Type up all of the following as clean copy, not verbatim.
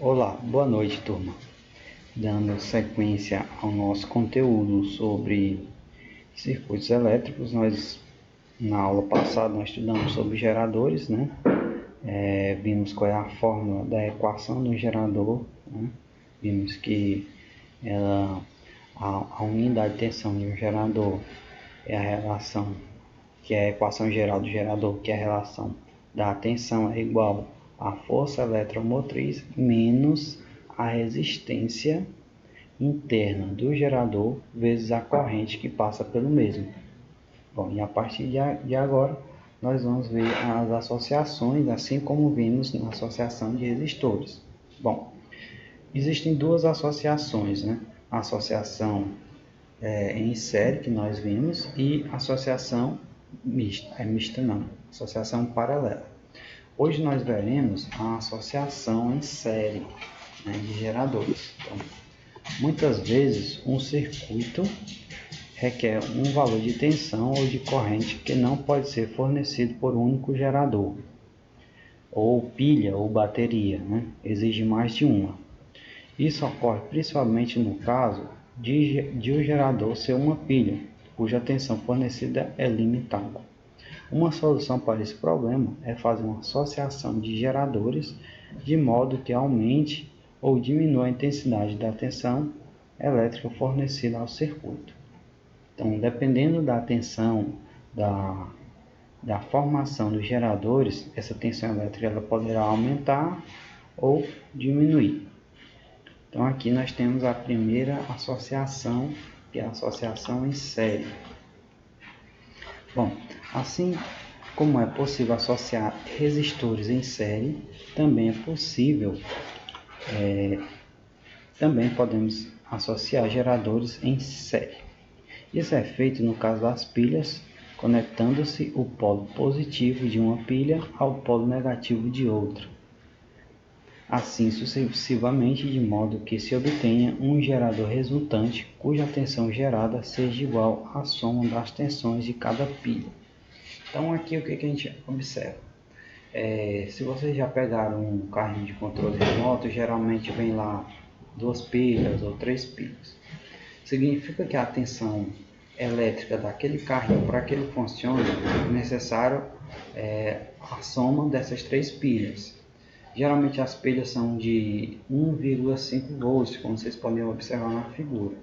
Olá, boa noite, turma. Dando sequência ao nosso conteúdo sobre circuitos elétricos, na aula passada nós estudamos sobre geradores, né? Vimos qual é a fórmula da equação do gerador, né? Vimos que a unidade de tensão de um gerador é a relação, que é a equação geral do gerador, que é a relação da tensão é igual à força eletromotriz menos a resistência interna do gerador vezes a corrente que passa pelo mesmo. Bom, e a partir de agora nós vamos ver as associações, assim como vimos na associação de resistores. Bom, existem duas associações, né? A associação em série que nós vimos e associação associação paralela. Hoje nós veremos a associação em série, né, de geradores. Então, muitas vezes um circuito requer um valor de tensão ou de corrente que não pode ser fornecido por um único gerador, ou pilha ou bateria, né? Exige mais de uma. Isso ocorre principalmente no caso de o gerador ser uma pilha, cuja tensão fornecida é limitada. Uma solução para esse problema é fazer uma associação de geradores de modo que aumente ou diminua a intensidade da tensão elétrica fornecida ao circuito. Então, dependendo da tensão da formação dos geradores, essa tensão elétrica ela poderá aumentar ou diminuir. Então, aqui nós temos a primeira associação, que é a associação em série. Bom, assim como é possível associar resistores em série, também podemos associar geradores em série. Isso é feito no caso das pilhas, conectando-se o polo positivo de uma pilha ao polo negativo de outra. Assim sucessivamente, de modo que se obtenha um gerador resultante cuja tensão gerada seja igual à soma das tensões de cada pilha. Então aqui o que a gente observa? Se vocês já pegaram um carrinho de controle remoto, geralmente vem lá 2 pilhas ou 3 pilhas. Significa que a tensão elétrica daquele carrinho, para que ele funcione, é necessário a soma dessas 3 pilhas. Geralmente as pilhas são de 1,5 volts, como vocês podem observar na figura.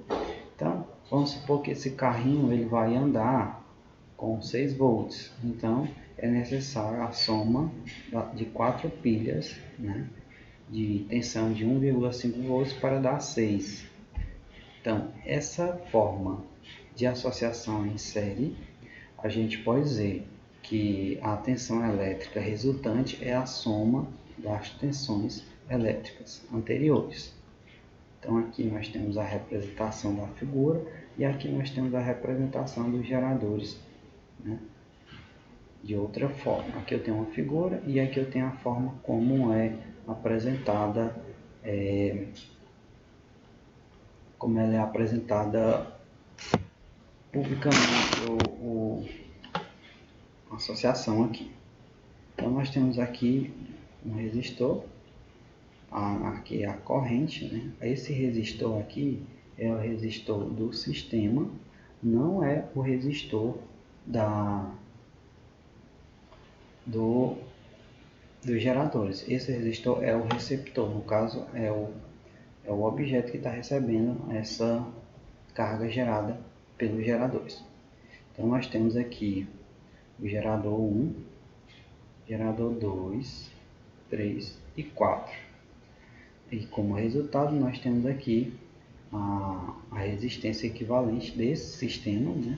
Então, vamos supor que esse carrinho ele vai andar com 6 volts. Então, é necessário a soma de 4 pilhas, né, de tensão de 1,5 volts para dar 6. Então, essa forma de associação em série, a gente pode dizer que a tensão elétrica resultante é a soma das tensões elétricas anteriores. Então aqui nós temos a representação da figura e aqui nós temos a representação dos geradores, né, de outra forma. Aqui eu tenho uma figura e aqui eu tenho a forma como é apresentada, como ela é apresentada publicamente, a associação aqui. Então nós temos aqui um resistor, aqui é a corrente, né? Esse resistor aqui é o resistor do sistema, não é o resistor dos geradores. Esse resistor é o receptor, no caso é o objeto que está recebendo essa carga gerada pelos geradores. Então nós temos aqui o gerador 1, gerador 2, 3 e 4. E como resultado nós temos aqui a resistência equivalente desse sistema, né?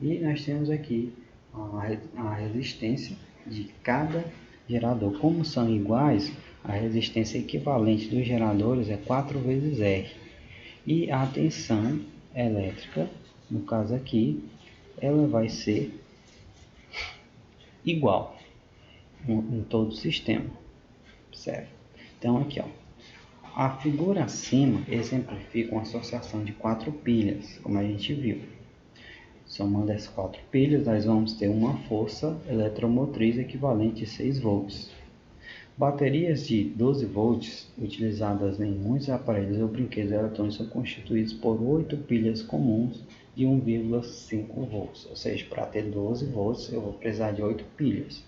E nós temos aqui a resistência de cada gerador. Como são iguais, a resistência equivalente dos geradores é 4 vezes R. E a tensão elétrica, no caso aqui, ela vai ser igual em todo o sistema, certo? Então aqui, ó, a figura acima exemplifica uma associação de 4 pilhas, como a gente viu. Somando as 4 pilhas, nós vamos ter uma força eletromotriz equivalente a 6 volts. Baterias de 12 volts utilizadas em muitos aparelhos ou brinquedos eletrônicos são constituídas por 8 pilhas comuns de 1,5 volts. Ou seja, para ter 12 volts eu vou precisar de 8 pilhas.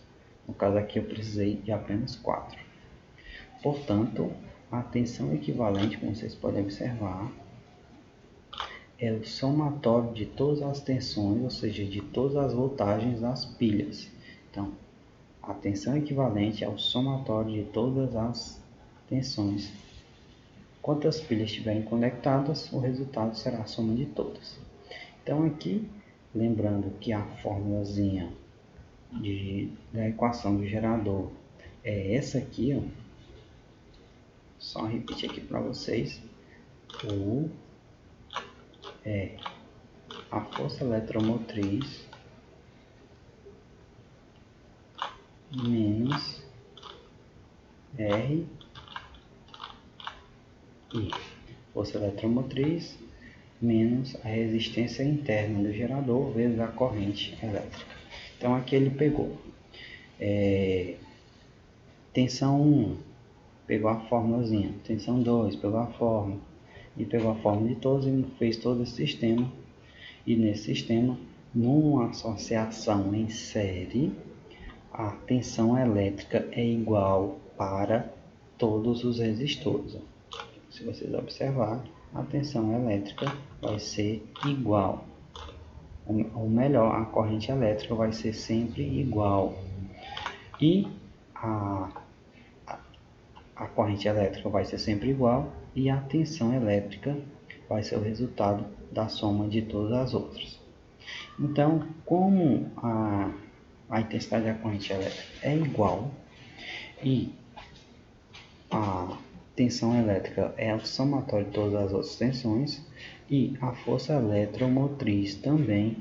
No caso aqui eu precisei de apenas 4. Portanto, a tensão equivalente, como vocês podem observar, é o somatório de todas as tensões, ou seja, de todas as voltagens das pilhas. Então, a tensão equivalente é o somatório de todas as tensões. Quantas pilhas estiverem conectadas, o resultado será a soma de todas. Então aqui, lembrando que a formulazinha da equação do gerador é essa aqui, ó. Só repetir aqui para vocês. U é a força eletromotriz menos R I, força eletromotriz menos a resistência interna do gerador vezes a corrente elétrica. Então aqui ele pegou tensão 1, pegou a formulazinha, tensão 2, pegou a fórmula, e pegou a fórmula de todos e fez todo esse sistema. E nesse sistema, numa associação em série, a tensão elétrica é igual para todos os resistores. Se vocês observarem, a tensão elétrica vai ser igual. Ou melhor, a corrente elétrica vai ser sempre igual. E a corrente elétrica vai ser sempre igual e a tensão elétrica vai ser o resultado da soma de todas as outras. Então, como a intensidade da corrente elétrica é igual e a tensão elétrica é o somatório de todas as outras tensões e a força eletromotriz também,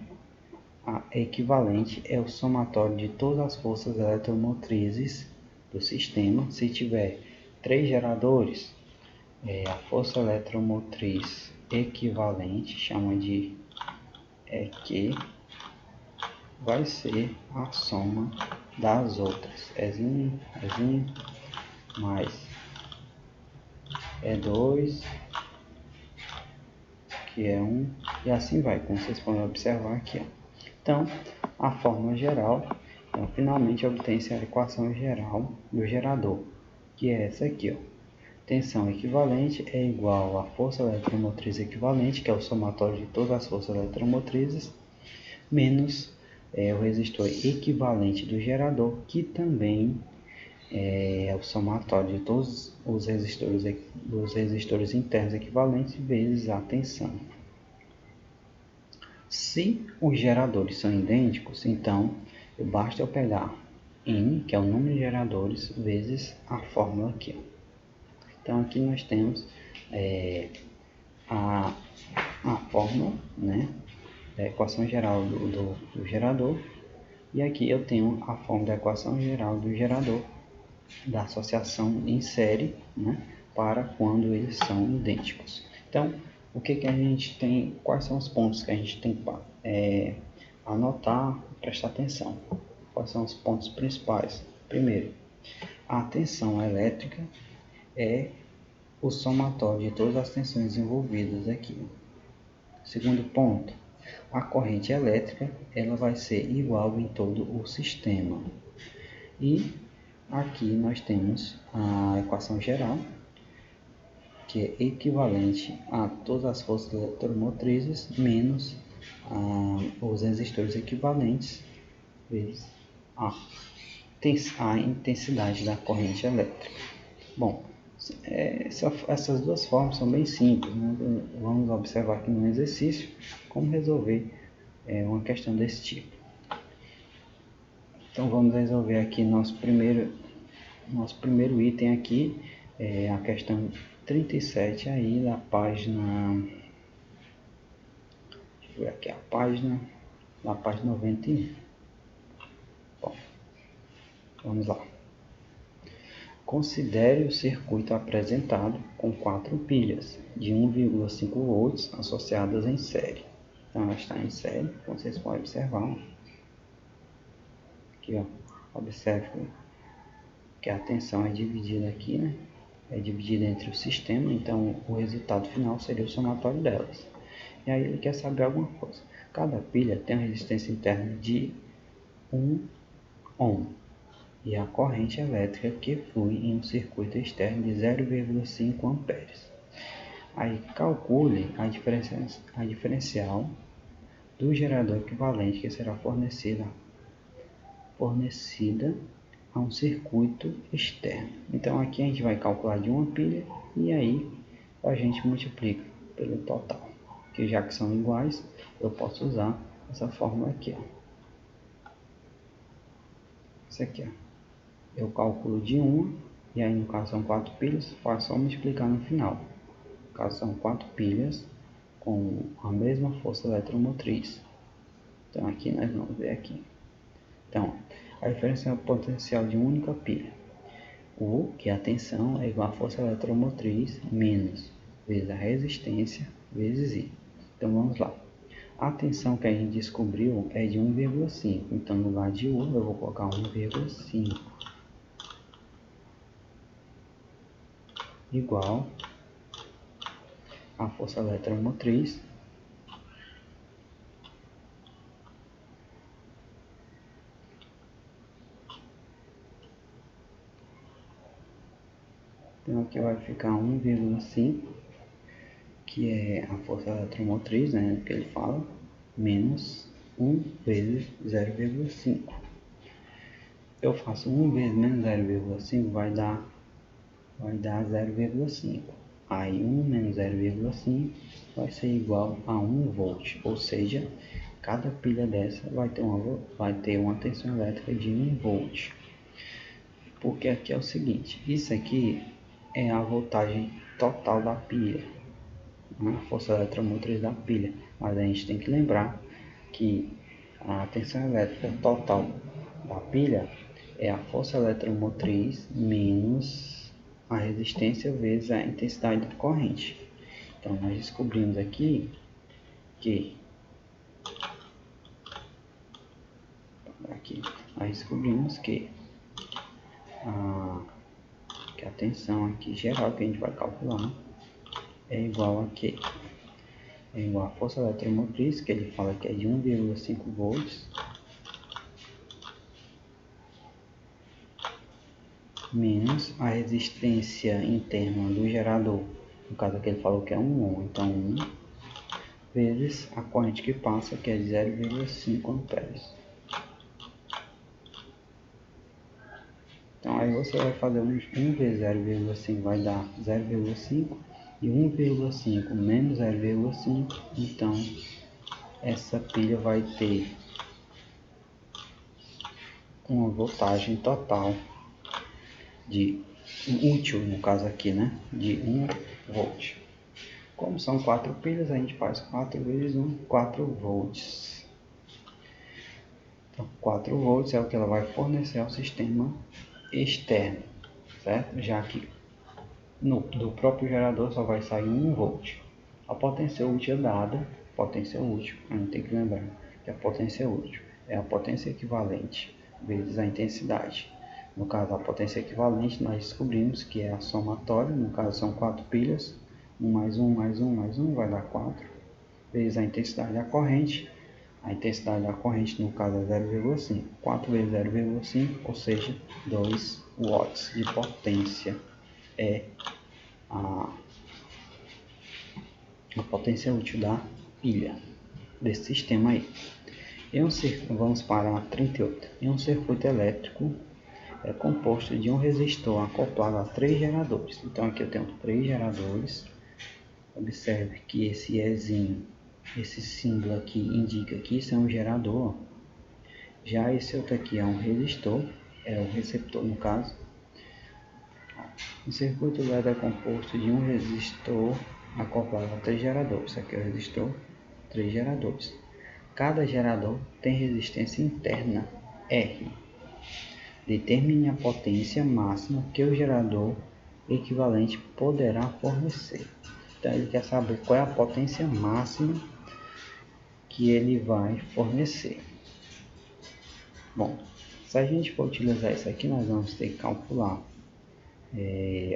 a equivalente é o somatório de todas as forças eletromotrizes do sistema. Se tiver 3 geradores, a força eletromotriz equivalente, chama de EQ, vai ser a soma das outras. E1 mais E2, que é 1, e assim vai, como vocês podem observar aqui. Então, a fórmula geral, então, finalmente obtém-se a equação geral do gerador, que é essa aqui, ó. Tensão equivalente é igual à força eletromotriz equivalente, que é o somatório de todas as forças eletromotrizes, menos o resistor equivalente do gerador, que também é o somatório de todos os resistores internos equivalentes, vezes a tensão. Se os geradores são idênticos, então basta eu pegar N, que é o número de geradores, vezes a fórmula aqui. Então aqui nós temos a fórmula, né, da equação geral do gerador, e aqui eu tenho a fórmula da equação geral do gerador, da associação em série, né, para quando eles são idênticos. Então, o que a gente tem, quais são os pontos que a gente tem que anotar, prestar atenção? Quais são os pontos principais? Primeiro, a tensão elétrica é o somatório de todas as tensões envolvidas aqui. Segundo ponto, a corrente elétrica ela vai ser igual em todo o sistema. E aqui nós temos a equação geral, que é equivalente a todas as forças eletromotrizes menos os resistores equivalentes vezes a intensidade da corrente elétrica. Bom, essas duas formas são bem simples, né? Vamos observar aqui no exercício como resolver uma questão desse tipo. Então vamos resolver aqui nosso primeiro item aqui, a questão 37 aí da página, deixa eu ver aqui a página, na página 91. Bom, vamos lá. Considere o circuito apresentado com 4 pilhas de 1,5 volts associadas em série. Então ela está em série, como vocês podem observar. Aqui, ó, observe que a tensão é dividida aqui, né? É dividida entre o sistema, então o resultado final seria o somatório delas. E aí ele quer saber alguma coisa. Cada pilha tem uma resistência interna de 1 ohm e a corrente elétrica que flui em um circuito externo de 0,5 amperes. Aí calcule a diferencial do gerador equivalente que será fornecida a um circuito externo. Então aqui a gente vai calcular de uma pilha e aí a gente multiplica pelo total, que já que são iguais, eu posso usar essa fórmula aqui, ó. Isso aqui, ó. Eu calculo de uma e aí no caso são 4 pilhas, faço só multiplicar no final. No caso são 4 pilhas com a mesma força eletromotriz. Então aqui nós vamos ver aqui. Então, a diferença é o potencial de uma única pilha. U, que é a tensão, é igual à força eletromotriz menos vezes a resistência vezes I. Então vamos lá. A tensão que a gente descobriu é de 1,5. Então no lugar de U eu vou colocar 1,5 igual a força eletromotriz então aqui vai ficar 1,5, que é a força eletromotriz, né, que ele fala, menos 1 vezes 0,5. Eu faço 1 vezes menos 0,5 vai dar 0,5. Aí 1 menos 0,5 vai ser igual a 1 volt, ou seja, cada pilha dessa vai ter uma tensão elétrica de 1 volt. Porque aqui é o seguinte, isso aqui é a voltagem total da pilha, a força eletromotriz da pilha, mas a gente tem que lembrar que a tensão elétrica total da pilha é a força eletromotriz menos a resistência vezes a intensidade da corrente. Então nós descobrimos aqui que a tensão aqui geral que a gente vai calcular é igual a quê? É igual a força eletromotriz, que ele fala que é de 1,5 volts, menos a resistência interna do gerador, no caso aqui ele falou que é 1 ohm, então 1 vezes a corrente que passa, que é de 0,5 amperes. Então aí você vai fazer 1 vezes 0,5 vai dar 0,5 e 1,5 menos 0,5, então essa pilha vai ter uma voltagem total de útil, no caso aqui, né, de 1 volt. Como são 4 pilhas, a gente faz 4 vezes 1, 4 volts. Então 4 volts é o que ela vai fornecer ao sistema externo, certo? Já que do próprio gerador só vai sair 1 volt. A potência útil dada, potência útil, a gente tem que lembrar que a potência útil é a potência equivalente vezes a intensidade. No caso, a potência equivalente, nós descobrimos que é a somatória, no caso são 4 pilhas, 1 mais 1 mais 1 mais 1 vai dar 4, vezes a intensidade da corrente. A intensidade da corrente, no caso, é 0,5. 4 vezes 0,5, ou seja, 2 watts de potência é a potência útil da pilha, desse sistema aí. Vamos para a 38. Em um circuito elétrico é composto de um resistor acoplado a 3 geradores. Então aqui eu tenho 3 geradores. Observe que esse Ezinho, esse símbolo aqui indica que isso é um gerador. Já esse outro aqui é um resistor, é o receptor no caso. O circuito elétrico é composto de um resistor acoplado a 3 geradores. Isso aqui é o resistor, 3 geradores. Cada gerador tem resistência interna R. Determine a potência máxima que o gerador equivalente poderá fornecer. Então ele quer saber qual é a potência máxima que ele vai fornecer. Bom, Se a gente for utilizar isso aqui, nós vamos ter que calcular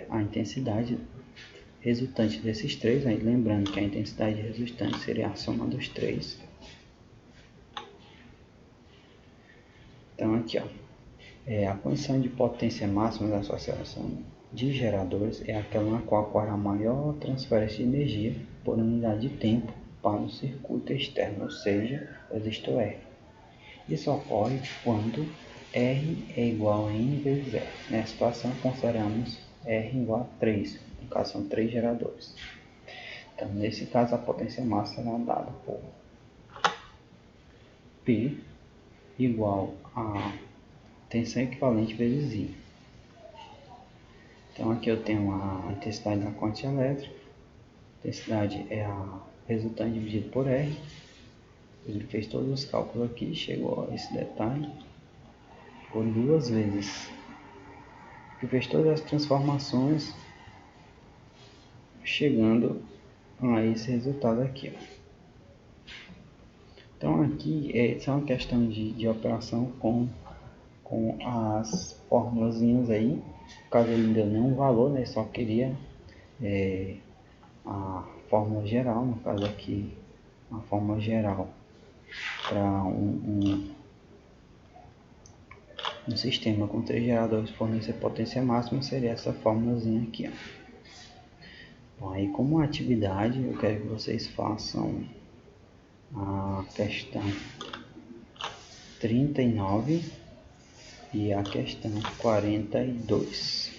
a intensidade resultante desses três, né? Lembrando que a intensidade resultante seria a soma dos três. Então aqui, ó, a condição de potência máxima da associação de geradores é aquela na qual ocorre a maior transferência de energia por unidade de tempo para o circuito externo, ou seja, o resistor R. Isso ocorre quando R é igual a N vezes R. Nessa situação, consideramos R igual a 3, no caso são 3 geradores. Então, nesse caso, a potência máxima será dada por P igual a tensão equivalente vezes I. Então, aqui eu tenho a intensidade da corrente elétrica. A intensidade é a resultante dividido por R. Ele fez todos os cálculos aqui, chegou a esse detalhe. Por 2 vezes. Ele fez todas as transformações, chegando a esse resultado aqui. Então, aqui é uma questão de operação com as formulazinhas aí. No caso, ele não deu nenhum valor, né? Só queria a fórmula geral, no caso aqui, a fórmula geral para um sistema com 3 geradores fornecer potência máxima seria essa fórmulazinha aqui, ó. Bom, aí como atividade eu quero que vocês façam a questão 39 e a questão 42.